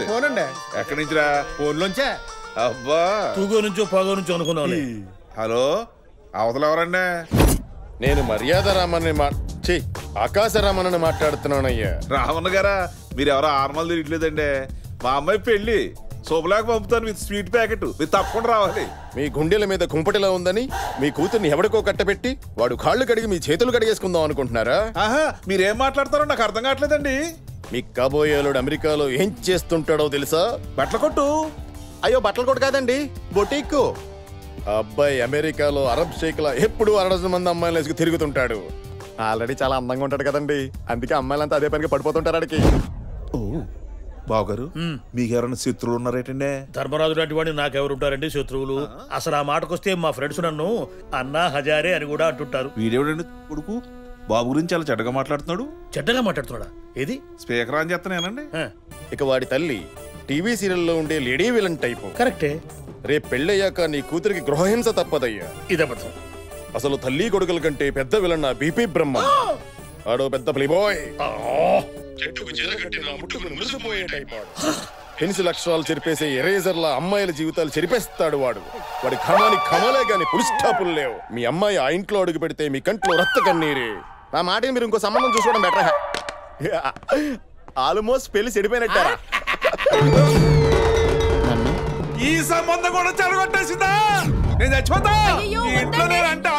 Phone అండి. ఎక్కడి నుంచిరా? Phone లోంచే. అబ్బా తూగో నుంచో పాగో నుంచో అనుకున్నాను. హలో, అవతల ఎవరండి? నేను మర్యాద రామని ఆకాశరామని మాట్లాడుతున్నానయ్యా. రామన్న గారా, మీరు ఎవరో ఆర్మల్ తిరగట్లేదండి. మా అమ్మాయి పెళ్లి శుభలాగా పంపుతాను విత్ స్వీట్ ప్యాకెట్. మీరు తప్పకుండా రావాలి. మీ గుండెల మీద కుంపటిలా ఉందని మీ కూతుర్ని ఎవడికో కట్టబెట్టి వాడు కాళ్ళు కడిగి మీ చేతులు కడిగేసుకుందాం అనుకుంటున్నారా? ఆహా, మీరేం మాట్లాడతారో నాకు అర్థం కావట్లేదండి. మీ కాబోయేలుడు అమెరికాలో ఏం చేస్తుంటాడో తెలుసా? బట్టల కొట్టు. అయ్యో, బట్టలు కొట్టు కాదండి, బొటీక్కు. అబ్బాయి అమెరికాలో అరబ్ షేక్లా ఎప్పుడు 100 మంది అమ్మాయిలు వేసుకు తిరుగుతుంటాడు. ఆల్రెడీ చాలా అందంగా ఉంటాడు కదండి, అందుకే అమ్మాయిలంతా అదే పనికి పడిపోతుంటారు ఆడికి. బావగారు, మీకెవరైనా శత్రువులు ఉన్నారేటండి? ధర్మరాజు లాంటి వాడిని నాకెవరు ఉంటారండి శత్రువులు? అసలు ఆ మాటకొస్తే మా ఫ్రెండ్స్ నన్ను అన్నా హజారే అని కూడా అంటుంటారు. వీడేవాడండి కొడుకు బాబు గురించి చాలా చెడ్డగా మాట్లాడుతున్నాడు. చెడ్డగా మాట్లాడుతున్నాడా? ఏది స్పీకర్ అని చెప్తానేనండి. ఇక వాడి తల్లి టీవీ సీరియల్లో ఉండే లేడీ విలన్ టైపు. కరెక్టే. రేపు పెళ్ళయ్యాక నీ కూతురికి గృహహింస తప్పదయ్యా. ఇదబద్ధం. అసలు తల్లి కొడుకుల కంటే పెద్ద విలన్ నా బీపీ బ్రహ్మ. ఆడో పెద్ద ప్లేబాయ్. పెన్సిల్ అక్షరాలు చెరిపేసే ఎరేజర్లా అమ్మాయిల జీవితాలు చెరిపేస్తాడు వాడు. వాడి ఖమాని ఖమలే గాని పులిస్టాపులు లేవు. మీ అమ్మాయి ఆ ఇంట్లో అడుగు పెడితే మీ కంట్లో రక్త కన్నీరే. నా మాటని మీరు ఇంకో సంబంధం చూసుకోవడం బెటర్. ఆల్మోస్ట్ పెళ్లి చెడిపోయినట్టారా? ఈ సంబంధం కూడా చెడగొట్టేసిందా? నేను చచ్చిపోతా. ఇంట్లో నేనంటే